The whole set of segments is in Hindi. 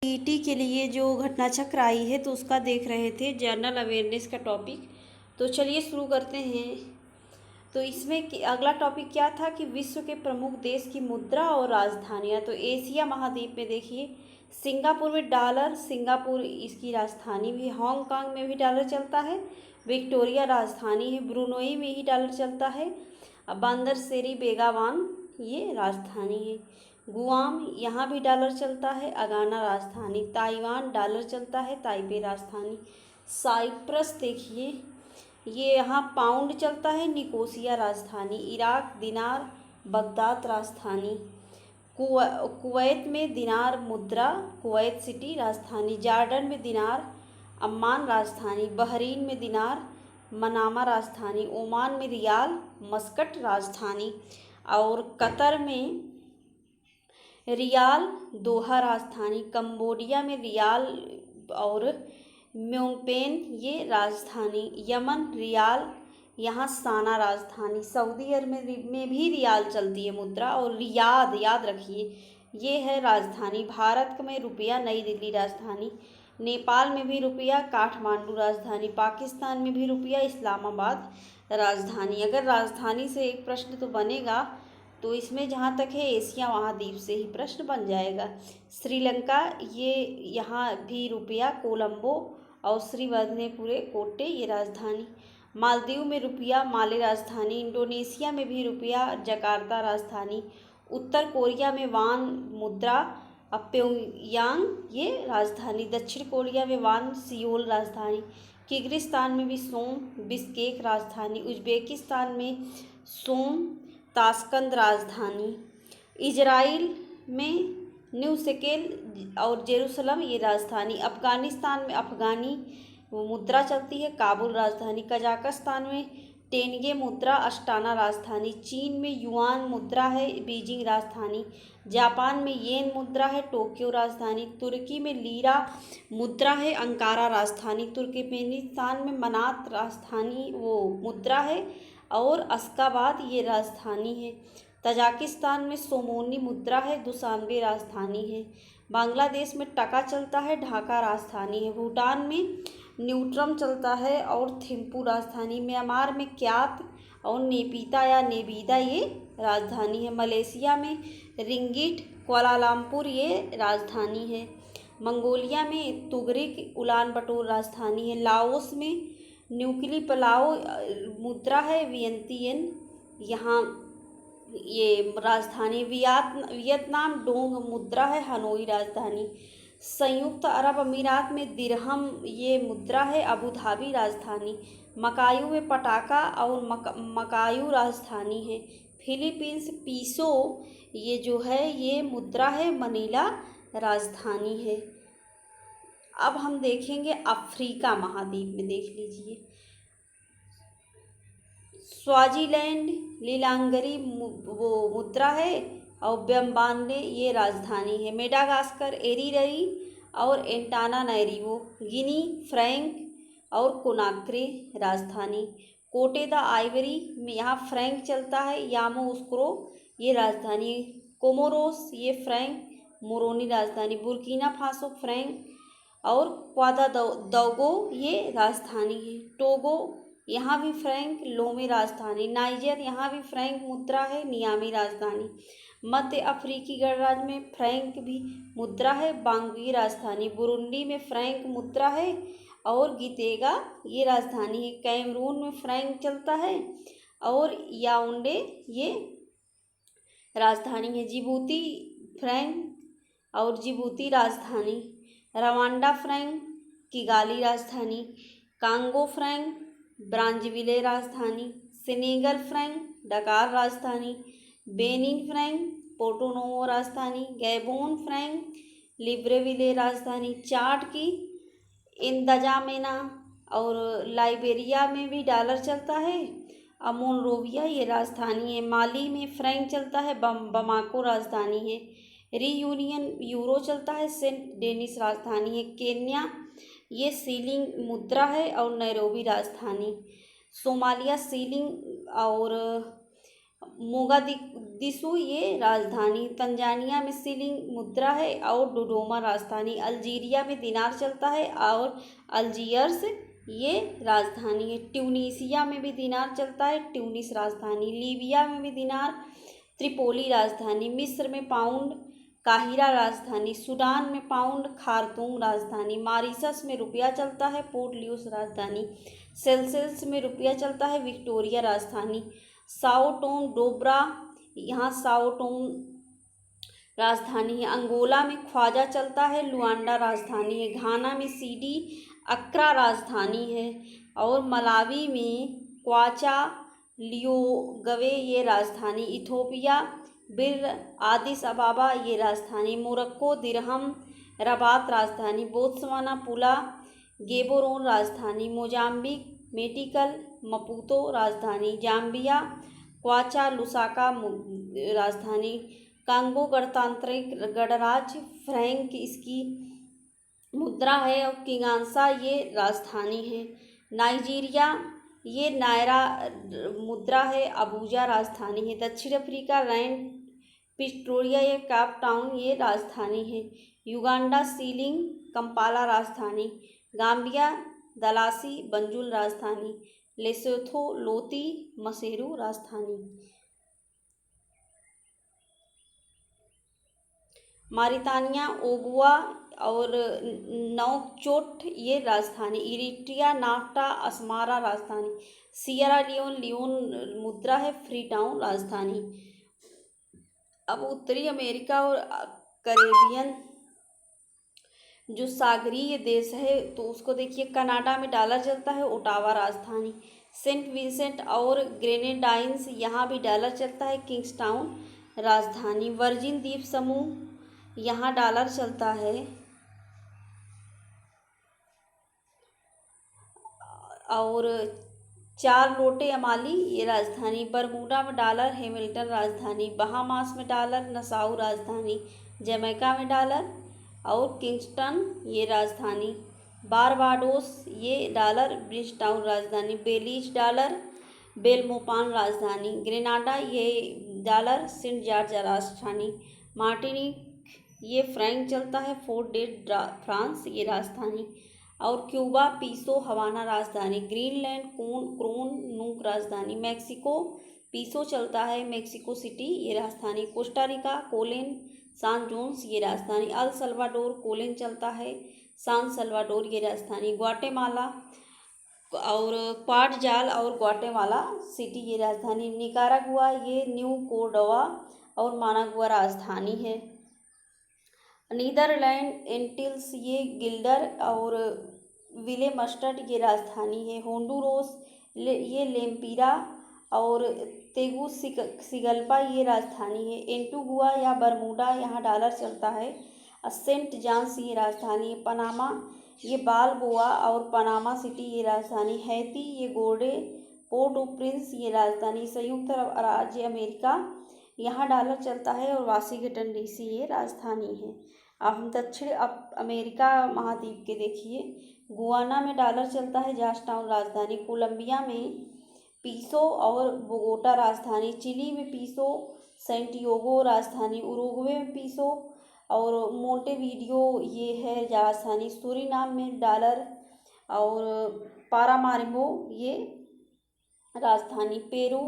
ईटी के लिए जो घटना चक्र आई है तो उसका देख रहे थे, जनरल अवेयरनेस का टॉपिक। तो चलिए शुरू करते हैं। तो इसमें अगला टॉपिक क्या था कि विश्व के प्रमुख देश की मुद्रा और राजधानियाँ। तो एशिया महाद्वीप में देखिए, सिंगापुर में डॉलर, सिंगापुर इसकी राजधानी भी, हांगकांग में भी डॉलर चलता है, विक्टोरिया राजधानी है, ब्रुनोई में ही डॉलर चलता है, बंदर सेरी बेगावान ये राजधानी है, गुआम यहाँ भी डॉलर चलता है, अगाना राजधानी, ताइवान डॉलर चलता है, ताइपे राजधानी, साइप्रस देखिए ये यहाँ पाउंड चलता है, निकोसिया राजधानी, इराक दिनार, बगदाद राजधानी, कुवैत में दिनार मुद्रा, कुवैत सिटी राजधानी, जॉर्डन में दिनार, अम्मान राजधानी, बहरीन में दिनार, मनामा राजधानी, ओमान में रियाल, मस्कट राजधानी, और कतर में रियाल, दोहा राजधानी, कंबोडिया में रियाल और म्योंगपेन ये राजधानी, यमन रियाल यहाँ साना राजधानी, सऊदी अरब में भी रियाल चलती है मुद्रा, और रियाद याद रखिए ये है राजधानी, भारत में रुपया नई दिल्ली राजधानी, नेपाल में भी रुपया काठमांडू राजधानी, पाकिस्तान में भी रुपया इस्लामाबाद राजधानी। अगर राजधानी से एक प्रश्न तो बनेगा तो इसमें जहाँ तक है एशिया महाद्वीप से ही प्रश्न बन जाएगा। श्रीलंका ये यहाँ भी रुपया कोलंबो, और श्रीवर्धनेपुरे कोट्टे ये राजधानी, मालदीव में रुपया माले राजधानी, इंडोनेशिया में भी रुपया जकार्ता राजधानी, उत्तर कोरिया में वान मुद्रा प्योंगयांग ये राजधानी, दक्षिण कोरिया में वान सियोल राजधानी, किर्गिस्तान में भी सोम बिश्केक राजधानी, उज्बेकिस्तान में सोम ताशकंद राजधानी, इजराइल में न्यू शेकेल और जेरूसलम ये राजधानी, अफ़गानिस्तान में अफ़गानी मुद्रा चलती है, काबुल राजधानी, कजाकिस्तान में टेंगे मुद्रा, अस्टाना राजधानी, चीन में युआन मुद्रा है, बीजिंग राजधानी, जापान में येन मुद्रा है, टोक्यो राजधानी, तुर्की में लीरा मुद्रा है, अंकारा राजधानी, तुर्कमेनिस्तान में मनात राजधानी वो मुद्रा है और अश्गाबाद ये राजधानी है, तजाकिस्तान में सोमोनी मुद्रा है, दुशान्बे राजधानी है, बांग्लादेश में टका चलता है, ढाका राजधानी है, भूटान में न्यूट्रम चलता है और थिम्पू राजधानी, म्यांमार में क्यात और नेपीता या नेबीदा ये राजधानी है, मलेशिया में रिंगिट, कुआलालंपुर ये राजधानी है, मंगोलिया में तुगरिक उलानबटोर राजधानी है, लाओस में न्यूक्ली पलाओ मुद्रा है, वियंतियन यहाँ ये राजधानी, वियतनाम डोंग मुद्रा है, हनोई राजधानी, संयुक्त अरब अमीरात में दिरहम ये मुद्रा है, अबू धाबी राजधानी, मकायू में पटाका और मकायू राजधानी है, फिलीपींस पीसो ये जो है ये मुद्रा है, मनीला राजधानी है। अब हम देखेंगे अफ्रीका महाद्वीप में, देख लीजिए स्वाजीलैंड लीलांगरी वो मुद्रा है और ब्यम्बाने ये राजधानी है, मेडागास्कर एरीरई और एंटानानैरिवो, गिनी फ्रैंक और कोनाक्रे राजधानी, कोटे द आइवरी में यहाँ फ्रैंक चलता है, यामोउस्क्रो ये राजधानी, कोमोरोस ये फ्रैंक मोरोनी राजधानी, बुर्किना फासो फ्रैंक और क्वादादोगो ये राजधानी है, टोगो यहाँ भी फ्रैंक लोमे राजधानी, नाइजर यहाँ भी फ्रैंक मुद्रा है, नियामी राजधानी, मध्य अफ्रीकी गणराज्य में फ्रैंक भी मुद्रा है, बांगुई राजधानी, बुरुंडी में फ्रैंक मुद्रा है और गितेगा ये राजधानी है, कैमरून में फ्रैंक चलता है और याओंडे ये राजधानी है, जिबूती फ्रैंक और जिबूती राजधानी, रवांडा फ्रैंक किगाली राजधानी, कांगो फ्रैंक ब्रांजविले राजधानी, सेनेगल फ्रैंक डकार राजधानी, बेनिन फ्रैंक पोर्टोनोवो राजधानी, गैबोन फ्रैंक लिब्रेविले राजधानी, चाड की इंदजामेना और लाइबेरिया में भी डॉलर चलता है, अमोनरोविया ये राजधानी है, माली में फ्रैंक चलता है, बमाको राजधानी है, रीयूनियन यूरो चलता है, सेंट डेनिस राजधानी है, केन्या ये सीलिंग मुद्रा है और नैरोबी राजधानी, सोमालिया सीलिंग और मोगादिशु ये राजधानी, तंजानिया में शिलिंग मुद्रा है और डोडोमा राजधानी, अल्जीरिया में दिनार चलता है और अल्जीयर्स ये राजधानी है, ट्यूनीसिया में भी दिनार चलता है, ट्यूनिस राजधानी, लीबिया में भी दिनार, त्रिपोली राजधानी, मिस्र में पाउंड, काहिरा राजधानी, सूडान में पाउंड, खार्तूम राजधानी, मॉरिशस में रुपया चलता है, पोर्ट लुइस राजधानी, सेशेल्स में रुपया चलता है, विक्टोरिया राजधानी, साओ टोम डोब्रा यहाँ साओ टोम राजधानी है, अंगोला में ख्वाजा चलता है, लुआंडा राजधानी है, घाना में सीडी अक्रा राजधानी है और मलावी में क्वाचा लियोगवे ये राजधानी, इथोपिया बिर आदिस अबाबा ये राजधानी, मोरक्को दिरहम रबात राजधानी, बोत्सवाना पुला गेबोरोन राजधानी, मोजाम्बिक मेटिकल मपूतो राजधानी, जाम्बिया क्वाचा लुसाका राजधानी, कांगो गणतांत्रिक गणराज्य फ्रैंक इसकी मुद्रा है और किंगांसा ये राजधानी है, नाइजीरिया ये नायरा मुद्रा है, अबूजा राजधानी है, दक्षिण अफ्रीका रैंड पिस्टोरिया ये कैप टाउन ये राजधानी है, युगांडा सीलिंग कंपाला राजधानी, गाम्बिया दलासी बंजुल राजधानी, लेसोथो लोती मसेरू राजधानी, मारितानिया ओगुआ और नौकचोट ये राजधानी, इरिट्रिया नाफ्टा असमारा राजधानी, सियरा लियोन लियोन मुद्रा है, फ्री टाउन राजधानी। अब उत्तरी अमेरिका और कैरेबियन जो सागरीय देश है तो उसको देखिए, कनाडा में डॉलर चलता है, ओटावा राजधानी, सेंट विंसेंट और ग्रेनेडाइंस यहाँ भी डॉलर चलता है, किंग्सटाउन राजधानी, वर्जिन द्वीप समूह यहाँ डॉलर चलता है और चार्लोटे अमाली ये राजधानी, बरमूडा में डॉलर, हैमिल्टन राजधानी, बहामास में डॉलर, नसाउ राजधानी, जमैका में डॉलर और किंगस्टन ये राजधानी, बारबाडोस ये डॉलर, ब्रिजटाउन राजधानी, बेलीज डॉलर, बेलमोपान राजधानी, ग्रेनाडा ये डॉलर, सेंट जॉर्ज राजधानी, मार्टिनिक ये फ्रैंक चलता है, फोर्ट डे फ्रांस ये राजधानी और क्यूबा पीसो हवाना राजधानी, ग्रीनलैंड क्रोन नूक राजधानी, मैक्सिको पीसो चलता है, मेक्सिको सिटी ये राजधानी, कोस्टारिका कोलेन सान जोन्स ये राजधानी, अल सल्वाडोर कोलेन चलता है, सान सल्वाडोर ये राजधानी, ग्वाटेमाला और क्वाटजाल और ग्वाटेमाला सिटी ये राजधानी, निकारागुआ ये न्यू कोर्डोवा और मानागुआ राजधानी है, नीदरलैंड एंटिल्स ये गिल्डर और विले मस्टर्ड ये राजधानी है, होंडुरास ये लेम्पिरा और तेगुसिगल्पा ये राजधानी है, एंटीगुआ या बरमूडा यहाँ डॉलर चलता है, सेंट जॉन्स ये राजधानी है, पनामा ये बालबोआ और पनामा सिटी ये राजधानी, हैती ये गोर्डे पोर्ट ओ प्रिंस ये राजधानी, संयुक्त अरब राज्य अमेरिका यहाँ डॉलर चलता है और वाशिंगटन डीसी ये राजधानी है। अब हम दक्षिण अमेरिका महाद्वीप के देखिए, गुआना में डॉलर चलता है, जॉर्जटाउन राजधानी, कोलंबिया में पीसो और बोगोटा राजधानी, चिली में पीसो, सैंटियागो राजधानी, उरुग्वे में पीसो और मोंटेवीडियो ये है राजधानी, सूरीनाम में डॉलर और पारामारिबो ये राजधानी, पेरू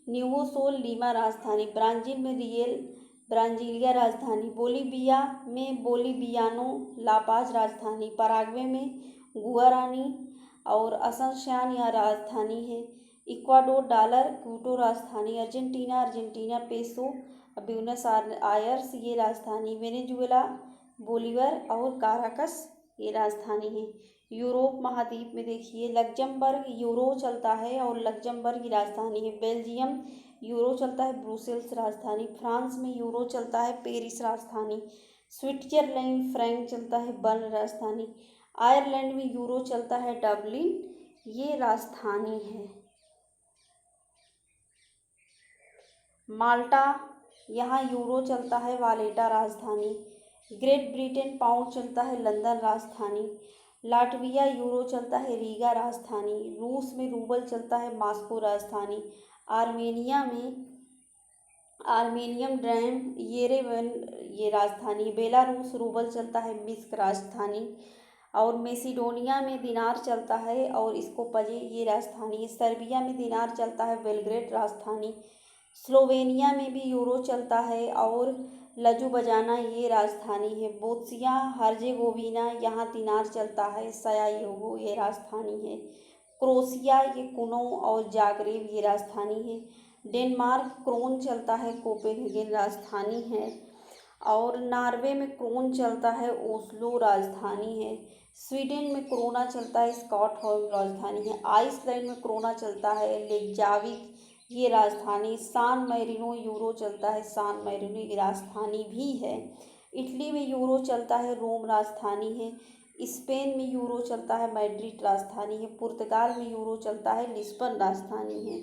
न्यूवो सोल लीमा राजधानी, ब्राज़ील में रियल ब्राज़ीलिया राजधानी, बोलीविया में बोलीवियानो लापाज राजधानी, पराग्वे में गुआरानी और असंशान यह राजधानी है, इक्वाडोर डॉलर, क्यूटो राजधानी, अर्जेंटीना पेसो, ब्यूनस आयर्स ये राजधानी, वेनेजुएला बोलीवर और काराकस ये राजधानी है। यूरोप महाद्वीप में देखिए, लग्जमबर्ग यूरो चलता है और लग्जमबर्ग की राजधानी है, बेल्जियम यूरो चलता है, ब्रुसेल्स राजधानी, फ्रांस में यूरो चलता है, पेरिस राजधानी, स्विट्जरलैंड फ्रैंक चलता है, बर्न राजधानी, आयरलैंड में यूरो चलता है, डबलिन ये राजधानी है, माल्टा यहाँ यूरो चलता है, वालेटा राजधानी, ग्रेट ब्रिटेन पाउंड चलता है, लंदन राजधानी, लाटविया यूरो चलता है, रीगा राजधानी, रूस में रूबल चलता है, मॉस्को राजधानी, आर्मेनिया में आर्मेनियम डैम येरेवन ये राजधानी, बेलारूस रूबल चलता है, मिस्क राजधानी, और मेसिडोनिया में दिनार चलता है और स्कोपजे ये राजधानी है। सर्बिया में दिनार चलता है, बेलग्रेड राजधानी। स्लोवेनिया में भी यूरो चलता है और लजुबजाना ये राजधानी है। बोत्सिया हर्जेगोविना यहाँ दिनार चलता है, सरायेवो ये राजधानी है। क्रोएशिया ये कुनो और जाग्रेब ये राजधानी है। डेनमार्क क्रोन चलता है, कोपेनहेगन राजधानी है। और नॉर्वे में क्रोन चलता है, ओस्लो राजधानी है। स्वीडन में क्रोना चलता है, स्टॉकहोल्म राजधानी है। आइसलैंड में क्रोना चलता है, रेय्याविक ये राजधानी। सान मैरिनो यूरो चलता है, सान मैरिनो ये राजधानी भी है। इटली में यूरो चलता है, रोम राजधानी है। स्पेन में यूरो चलता है, मैड्रिड राजधानी है। पुर्तगाल में यूरो चलता है, लिस्बन राजधानी है।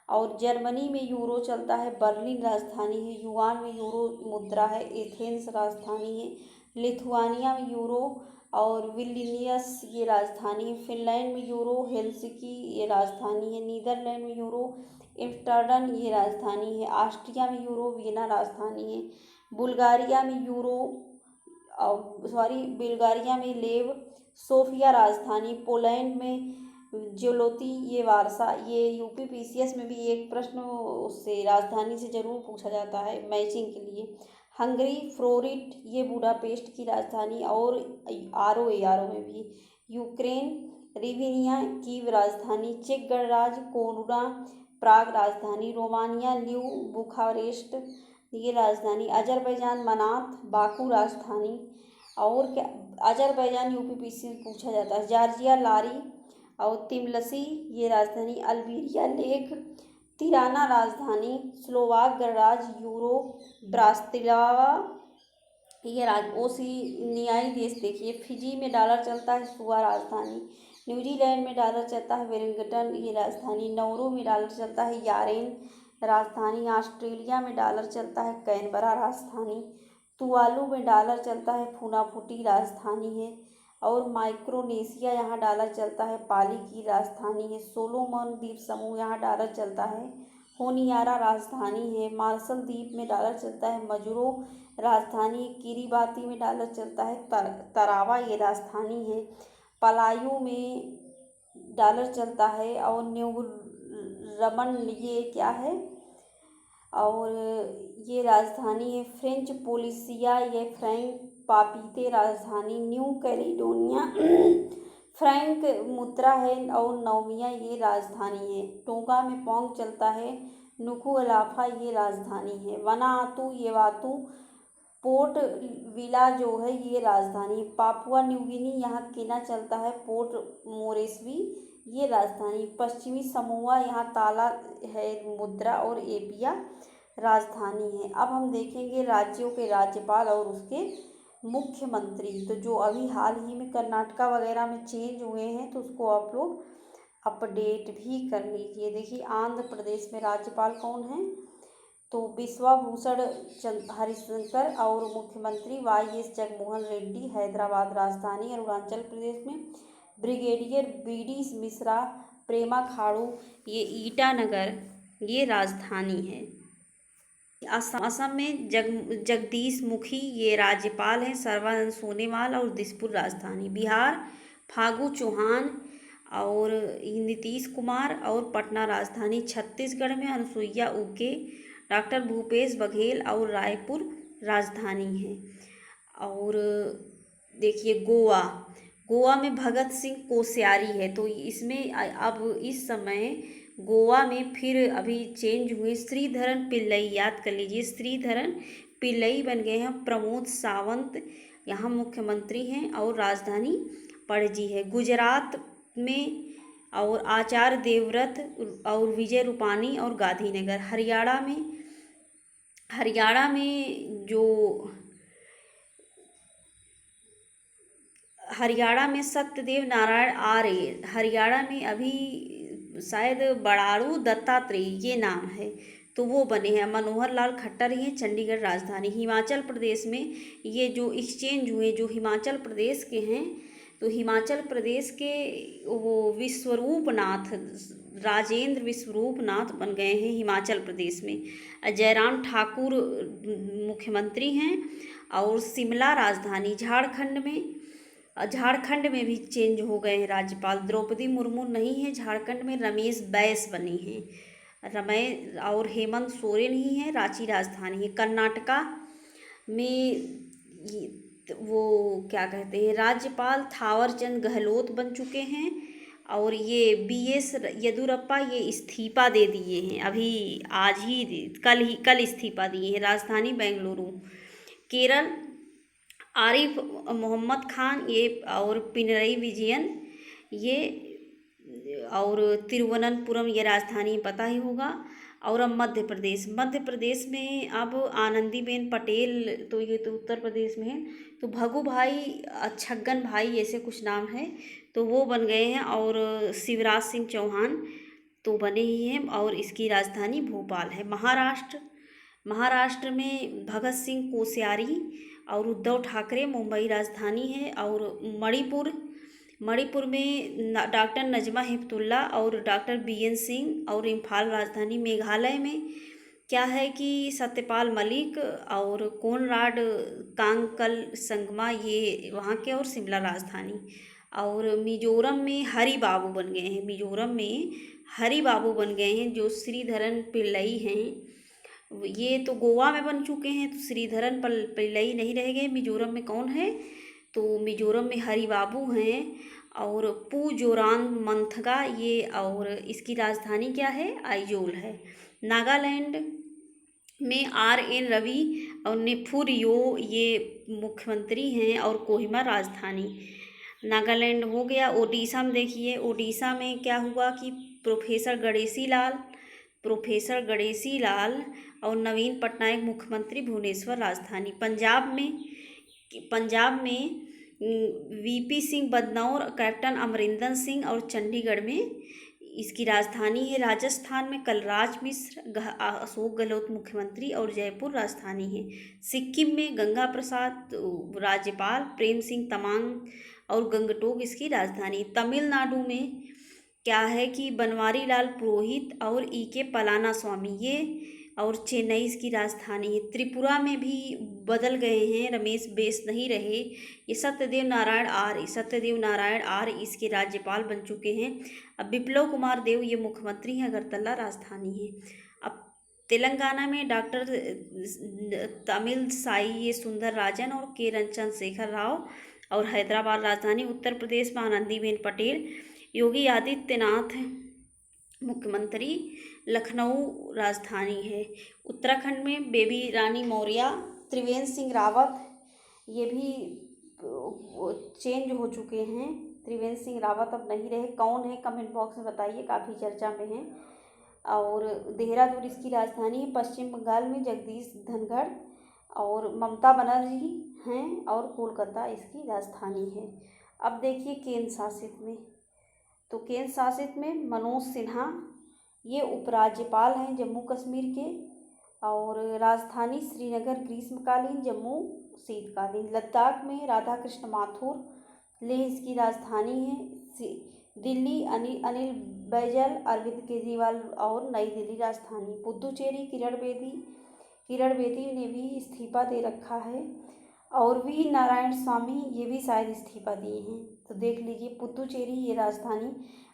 और जर्मनी में यूरो चलता है, बर्लिन राजधानी है। युआन में यूरो मुद्रा है, एथेंस राजधानी है। लिथुआनिया में यूरो और विल्नियस ये राजधानी है। फिनलैंड में यूरो, हेलसिंकी ये राजधानी है। नीदरलैंड में यूरो, एम्स्टर्डम ये राजधानी है। ऑस्ट्रिया में यूरो, वियना राजधानी है। बुल्गारिया में बुल्गारिया में लेव, सोफिया राजधानी। पोलैंड में ज्योलोती ये वारसा। ये यूपीपीसीएस में भी एक प्रश्न उससे राजधानी से जरूर पूछा जाता है मैचिंग के लिए। हंगरी फ्लोरिड ये बुडापेस्ट की राजधानी और आरो में भी। यूक्रेन रिविनिया कीव राजधानी। चेक गणराज्य कोरुना प्राग राजधानी। रोमानिया ल्यू बुखारेस्ट ये राजधानी। अजरबैजान मनात बाकू राजधानी। और क्या अजरबैजान यूपीपीसी में पूछा जाता है। जॉर्जिया लारी और तिमलसी ये राजधानी। अल्बेरिया लेक तिराना राजधानी। स्लोवाक गणराज्य यूरो ब्रास्तिलावा ये ओशिनियाई देश देखिए। फिजी में डॉलर चलता है, सुआ राजधानी। न्यूजीलैंड में डॉलर चलता है, वेलिंगटन ये राजधानी। नौरू में डॉलर चलता है, यारेन राजधानी। ऑस्ट्रेलिया में डॉलर चलता है, कैनबरा राजधानी। तुवालू में डॉलर चलता है, फुनाफुटी राजधानी है। और माइक्रोनेशिया यहाँ डॉलर चलता है, पाली की राजधानी है। सोलोमन द्वीप समूह यहाँ डॉलर चलता है, होनियारा राजधानी है। मार्शल द्वीप में डॉलर चलता है, मजुरो राजधानी। किरीबाती में डॉलर चलता है, तरावा ये राजधानी है। पलायू में डॉलर चलता है और न्यू रमन ये क्या है और ये राजधानी है। फ्रेंच पोलिसिया ये फ्रैंक पापीते राजधानी। न्यू कैलिडोनिया फ्रैंक मुद्रा है और नौमिया ये राजधानी है। टोंगा में पोंग चलता है, नुकुअलाफा ये राजधानी है। वनातु ये वातु पोर्ट विला जो है ये राजधानी। पापुआ न्यू गिनी यहाँ किना चलता है, पोर्ट मोरेस्बी ये राजधानी। पश्चिमी समोआ यहाँ ताला है मुद्रा और एपिया राजधानी है। अब हम देखेंगे राज्यों के राज्यपाल और उसके मुख्यमंत्री। तो जो अभी हाल ही में कर्नाटका वगैरह में चेंज हुए हैं तो उसको आप लोग अपडेट भी कर लीजिए। देखिए आंध्र प्रदेश में राज्यपाल कौन है, तो बिश्वाभूषण हरिशंकर और मुख्यमंत्री वाईएस जगनमोहन रेड्डी हैदराबाद राजधानी। अरुणाचल प्रदेश में ब्रिगेडियर बीडी मिश्रा प्रेमा खाड़ू ये ईटानगर ये राजधानी है। असम में जगदीश मुखी ये राज्यपाल हैं, सर्बानंद सोनोवाल और दिसपुर राजधानी। बिहार फागू चौहान और नीतीश कुमार और पटना राजधानी। छत्तीसगढ़ में अनुसुईया उइके, डॉक्टर भूपेश बघेल और रायपुर राजधानी है। और देखिए गोवा में भगत सिंह कोश्यारी है। तो इसमें अब इस समय गोवा में फिर अभी चेंज हुए, श्रीधरन पिल्लई याद कर लीजिए, श्रीधरन पिल्लई बन गए हैं। प्रमोद सावंत यहाँ मुख्यमंत्री हैं और राजधानी पणजी है। गुजरात में और आचार्य देवव्रत और विजय रूपानी और गांधीनगर। हरियाणा में सत्यदेव नारायण आर्य। हरियाणा में अभी शायद बड़ाड़ू दत्तात्रेय ये नाम है तो वो बने हैं। मनोहर लाल खट्टर ही हैं, चंडीगढ़ राजधानी। हिमाचल प्रदेश में ये जो एक्सचेंज हुए जो हिमाचल प्रदेश के हैं तो हिमाचल प्रदेश के वो विश्वरूपनाथ, राजेंद्र विश्वरूपनाथ बन गए हैं हिमाचल प्रदेश में। जयराम ठाकुर मुख्यमंत्री हैं। और शिमला राजधानी। झारखंड में भी चेंज हो गए हैं राज्यपाल। द्रौपदी मुर्मू नहीं है झारखंड में, रमेश बैस बनी हैं। और हेमंत सोरेन ही हैं, रांची राजधानी है। कर्नाटका में वो क्या कहते हैं, राज्यपाल थावरचंद गहलोत बन चुके हैं। और ये BS येदियुरप्पा ये इस्तीफा दे दिए हैं अभी, आज ही कल इस्तीफा दिए हैं। राजधानी बेंगलुरु। केरल आरिफ मोहम्मद खान ये और पिनरई विजयन ये, और तिरुवनंतपुरम ये राजधानी पता ही होगा। और अब मध्य प्रदेश में अब आनंदीबेन पटेल, तो ये तो उत्तर प्रदेश में है। तो भगू भाई, छगन भाई ऐसे कुछ नाम है, तो वो बन गए हैं। और शिवराज सिंह चौहान तो बने ही हैं, और इसकी राजधानी भोपाल है। महाराष्ट्र में भगत सिंह कोश्यारी और उद्धव ठाकरे मुंबई राजधानी है। और मणिपुर में डॉक्टर नजमा हेपतुल्ला और डॉक्टर BN सिंह। और इम्फाल राजधानी। मेघालय में क्या है कि सत्यपाल मलिक और कोनराड कांगकल संगमा ये वहाँ के, और शिमला राजधानी। और मिजोरम में हरि बाबू बन गए हैं जो श्रीधरन पिल्लई हैं। ये तो गोवा में बन चुके हैं, तो श्रीधरन पिल्लई नहीं रह गए। मिजोरम में कौन है, तो मिजोरम में हरि बाबू हैं। और पूजोरान मंथगा ये, और इसकी राजधानी क्या है, आइजोल है। नागालैंड में RN रवि और नेफुरियो ये मुख्यमंत्री हैं, और कोहिमा राजधानी। नागालैंड हो गया। ओडिशा में देखिए, ओडिशा में क्या हुआ कि प्रोफेसर गणेशी लाल और नवीन पटनायक मुख्यमंत्री, भुवनेश्वर राजधानी। पंजाब में VP सिंह बदनौर, कैप्टन अमरिंदर सिंह, और चंडीगढ़ में इसकी राजधानी है। राजस्थान में कलराज मिश्र, अशोक गहलोत मुख्यमंत्री, और जयपुर राजधानी है। सिक्किम में गंगा प्रसाद राज्यपाल, प्रेम सिंह तमांग और गंगटोक इसकी राजधानी। तमिलनाडु में क्या है कि बनवारी लाल पुरोहित और EK पलानास्वामी ये, और चेन्नई इसकी राजधानी है। त्रिपुरा में भी बदल गए हैं, रमेश बैस नहीं रहे, ये सत्यदेव नारायण आर्य इसके राज्यपाल बन चुके हैं। अब बिप्लब कुमार देव ये मुख्यमंत्री हैं, अगरतला राजधानी है। अब तेलंगाना में डॉक्टर तमिलसाई ये सुंदर राजन और K चंद्रशेखर राव, और हैदराबाद राजधानी। उत्तर प्रदेश में आनंदीबेन पटेल, योगी आदित्यनाथ मुख्यमंत्री, लखनऊ राजधानी है। उत्तराखंड में बेबी रानी मौर्य, त्रिवेंद्र सिंह रावत ये भी चेंज हो चुके हैं। त्रिवेंद्र सिंह रावत अब नहीं रहे, कौन है कमेंट बॉक्स में बताइए, काफ़ी चर्चा में हैं। और देहरादून इसकी राजधानी है। पश्चिम बंगाल में जगदीश धनखड़ और ममता बनर्जी हैं, और कोलकाता इसकी राजधानी है। अब देखिए केंद्र शासित में, तो केंद्र शासित में मनोज सिन्हा ये उपराज्यपाल हैं जम्मू कश्मीर के, और राजधानी श्रीनगर ग्रीष्मकालीन, जम्मू शीतकालीन। लद्दाख में राधा कृष्ण माथुर, लेह इसकी राजधानी है। दिल्ली अनिल बैजल, अरविंद केजरीवाल और नई दिल्ली राजधानी। पुदुचेरी किरण बेदी ने भी इस्तीफा दे रखा है, और V नारायण स्वामी ये भी शायद इस्तीफा दिए हैं, तो देख लीजिए। पुदुचेरी ये राजधानी।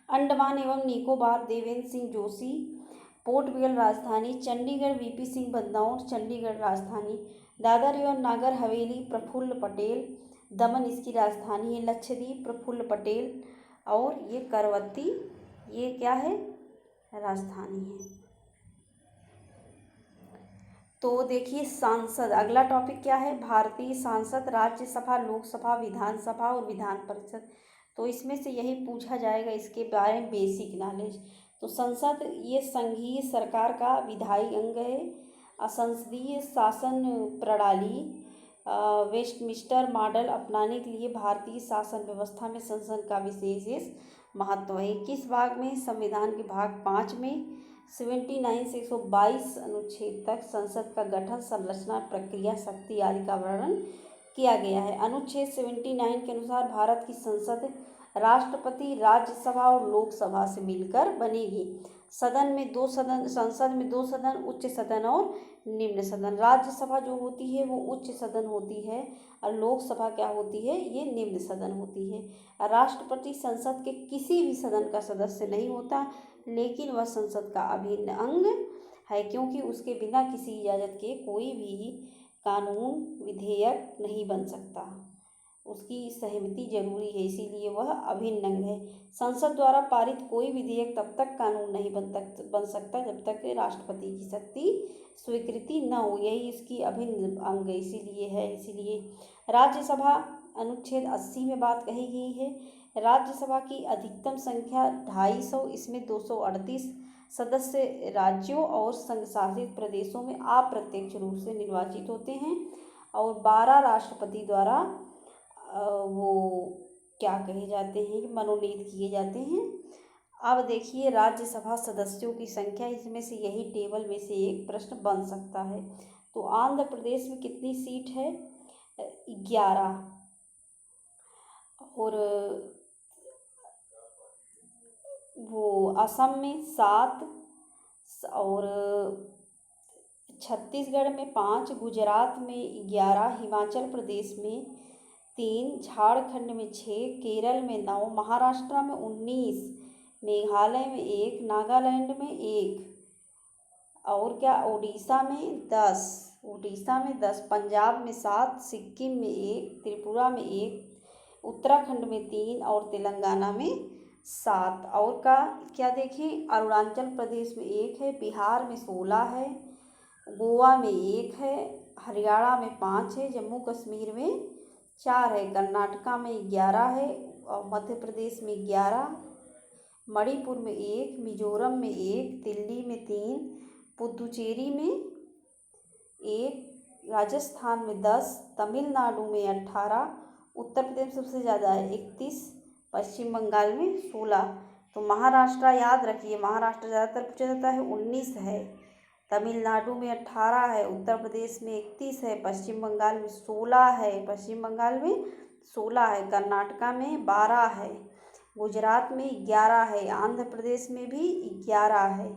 अंडमान एवं निकोबार देवेंद्र सिंह जोशी, पोर्ट ब्लेयर राजधानी। चंडीगढ़ VP सिंह बदनौर, चंडीगढ़ राजधानी। दादर एवं नागर हवेली प्रफुल्ल पटेल, दमन इसकी राजधानी है। लक्षद्वीप प्रफुल्ल पटेल, और ये करवत्ती ये क्या है, राजधानी है। तो देखिए सांसद, अगला टॉपिक क्या है, भारतीय सांसद, राज्यसभा, लोकसभा, विधानसभा और विधान परिषद। तो इसमें से यही पूछा जाएगा, इसके बारे में बेसिक नॉलेज। तो संसद ये संघीय सरकार का विधायी अंग है। संसदीय शासन प्रणाली वेस्टमिंस्टर मॉडल अपनाने के लिए भारतीय शासन व्यवस्था में संसद का विशेष महत्व है। किस भाग में, संविधान के भाग 5 में 79 से 122 अनुच्छेद तक संसद का गठन, संरचना, प्रक्रिया, शक्ति आदि का वर्णन किया गया है। अनुच्छेद 79 के अनुसार भारत की संसद राष्ट्रपति, राज्यसभा और लोकसभा से मिलकर बनेगी। सदन में दो सदन, संसद में दो सदन, उच्च सदन और निम्न सदन। राज्यसभा जो होती है वो उच्च सदन होती है और लोकसभा क्या होती है, ये निम्न सदन होती है। राष्ट्रपति संसद के किसी भी सदन का सदस्य नहीं होता, लेकिन वह संसद का अभिन्न अंग है, क्योंकि उसके बिना किसी इजाज़त के कोई भी कानून विधेयक नहीं बन सकता, उसकी सहमति जरूरी है, इसीलिए वह अभिन्न अंग है। संसद द्वारा पारित कोई विधेयक तब तक कानून नहीं बन सकता जब तक राष्ट्रपति की शक्ति स्वीकृति न हो, यही इसकी अभिन्न अंग इसीलिए राज्यसभा अनुच्छेद 80 में बात कही गई है। राज्यसभा की अधिकतम संख्या 250, इसमें 238 सदस्य राज्यों और संघ शासित प्रदेशों में अप्रत्यक्ष रूप से निर्वाचित होते हैं और 12 राष्ट्रपति द्वारा वो क्या कहे जाते हैं कि मनोनीत किए जाते हैं। अब देखिए राज्यसभा सदस्यों की संख्या, इसमें से यही टेबल में से एक प्रश्न बन सकता है। तो आंध्र प्रदेश में कितनी सीट है, 11, और वो असम में 7, और छत्तीसगढ़ में 5, गुजरात में 11, हिमाचल प्रदेश में 3, झारखंड में 6, केरल में 9, महाराष्ट्र में 19, मेघालय में 1, नागालैंड में 1, और क्या उड़ीसा में 10, पंजाब में 7, सिक्किम में 1, त्रिपुरा में 1, उत्तराखंड में 3 और तेलंगाना में 7। और क्या देखें, अरुणाचल प्रदेश में 1 है, बिहार में 16 है, गोवा में 1 है, हरियाणा में 5 है, जम्मू कश्मीर में 4 है, कर्नाटका में 11 है और मध्य प्रदेश में 11, मणिपुर में 1, मिजोरम में 1, दिल्ली में 3, पुदुचेरी में 1, राजस्थान में 10, तमिलनाडु में 18, उत्तर प्रदेश सबसे ज़्यादा है 31, पश्चिम बंगाल में 16। तो महाराष्ट्र याद रखिए, महाराष्ट्र ज़्यादातर पूछा जाता है, 19 है, तमिलनाडु में 18 है, उत्तर प्रदेश में 31 है, पश्चिम बंगाल में 16 है, कर्नाटका में 12 है, गुजरात में 11 है, आंध्र प्रदेश में भी 11 है।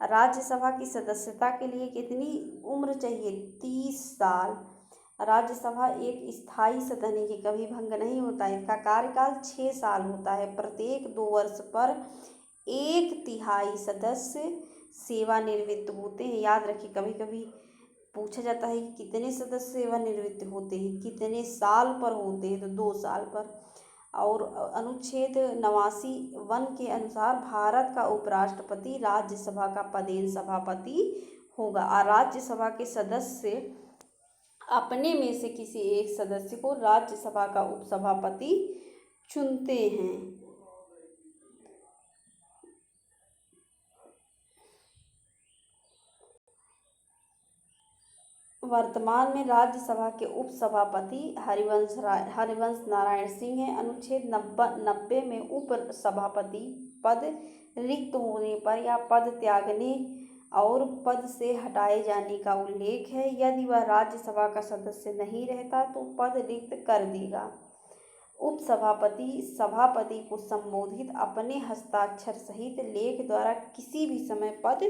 राज्यसभा की सदस्यता के लिए कितनी उम्र चाहिए, 30 साल। राज्यसभा एक स्थायी सदन है, कभी भंग नहीं होता है। इसका कार्यकाल 6 साल होता है। प्रत्येक 2 वर्ष पर 1/3 सदस्य सेवानिवृत्त होते हैं। याद रखिए, कभी कभी पूछा जाता है कि कितने सदस्य सेवानिवृत्त होते हैं, कितने साल पर होते हैं, तो 2 साल पर। और अनुच्छेद 89(1) के अनुसार भारत का उपराष्ट्रपति राज्यसभा का पदेन सभापति होगा और राज्यसभा के सदस्य अपने में से किसी एक सदस्य को राज्यसभा का उपसभापति चुनते हैं। वर्तमान में राज्यसभा के उपसभापति हरिवंश नारायण सिंह हैं। अनुच्छेद 90 में उपसभापति पद रिक्त होने पर या पद त्यागने और पद से हटाए जाने का उल्लेख है। यदि वह राज्यसभा का सदस्य नहीं रहता तो पद रिक्त कर देगा। उपसभापति सभापति को संबोधित अपने हस्ताक्षर सहित लेख द्वारा किसी भी समय पद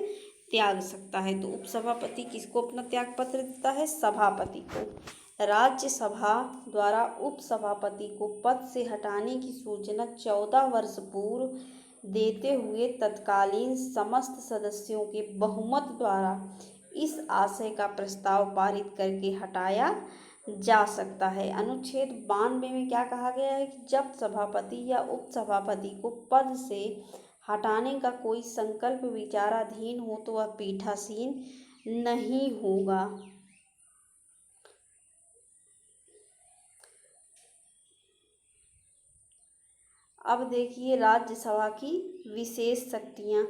त्याग सकता है। तो उपसभापति किसको अपना त्याग पत्र देता है, सभापति को। राज्यसभा द्वारा उपसभापति को पद से हटाने की सूचना 14 वर्ष पूर्व देते हुए तत्कालीन समस्त सदस्यों के बहुमत द्वारा इस आशय का प्रस्ताव पारित करके हटाया जा सकता है। अनुच्छेद 92 में क्या कहा गया है कि जब सभापति या उपसभापति को पद से हटाने का कोई संकल्प विचाराधीन हो तो वह पीठासीन नहीं होगा। अब देखिए राज्यसभा की विशेष शक्तियाँ।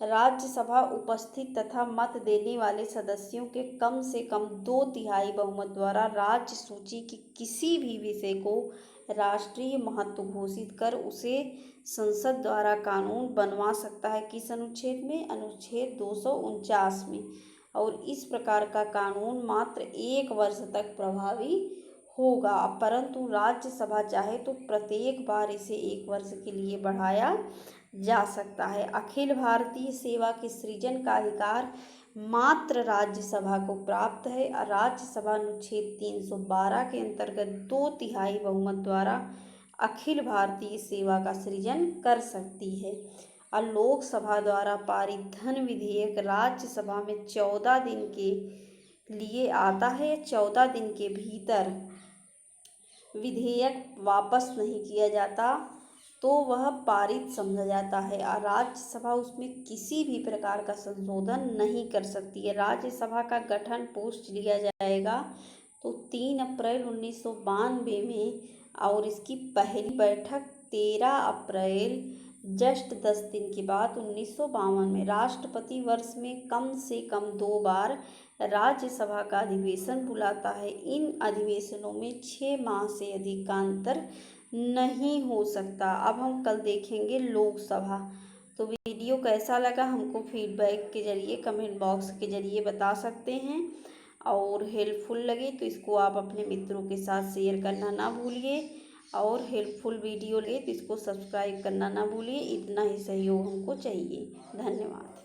राज्यसभा उपस्थित तथा मत देने वाले सदस्यों के कम से कम 2/3 बहुमत द्वारा राज्य सूची के किसी भी विषय को राष्ट्रीय महत्व घोषित कर उसे संसद द्वारा कानून बनवा सकता है। किस अनुच्छेद में, अनुच्छेद 249 में। और इस प्रकार का कानून मात्र 1 वर्ष तक प्रभावी होगा, परंतु राज्यसभा चाहे तो प्रत्येक बार इसे 1 वर्ष के लिए बढ़ाया जा सकता है। अखिल भारतीय सेवा के सृजन का अधिकार मात्र राज्यसभा को प्राप्त है। राज्यसभा अनुच्छेद 312 के अंतर्गत 2/3 बहुमत द्वारा अखिल भारतीय सेवा का सृजन कर सकती है। और लोकसभा द्वारा पारित धन विधेयक राज्यसभा में 14 दिन के लिए आता है। 14 दिन के भीतर विधेयक वापस नहीं किया जाता तो वह पारित समझा जाता है और राज्यसभा उसमें किसी भी प्रकार का संशोधन नहीं कर सकती है। राज्यसभा का गठन पोस्ट लिया जाएगा तो 3 अप्रैल 1992 में और इसकी पहली बैठक 13 अप्रैल जस्ट 10 दिन के बाद 1952 में। राष्ट्रपति वर्ष में कम से कम 2 बार राज्यसभा का अधिवेशन बुलाता है। इन अधिवेशनों में 6 माह से अधिक का अंतर नहीं हो सकता। अब हम कल देखेंगे लोकसभा। तो वीडियो कैसा लगा हमको फीडबैक के जरिए कमेंट बॉक्स के जरिए बता सकते हैं और हेल्पफुल लगे तो इसको आप अपने मित्रों के साथ शेयर करना ना भूलिए और हेल्पफुल वीडियो लगे तो इसको सब्सक्राइब करना ना भूलिए। इतना ही सहयोग हमको चाहिए। धन्यवाद।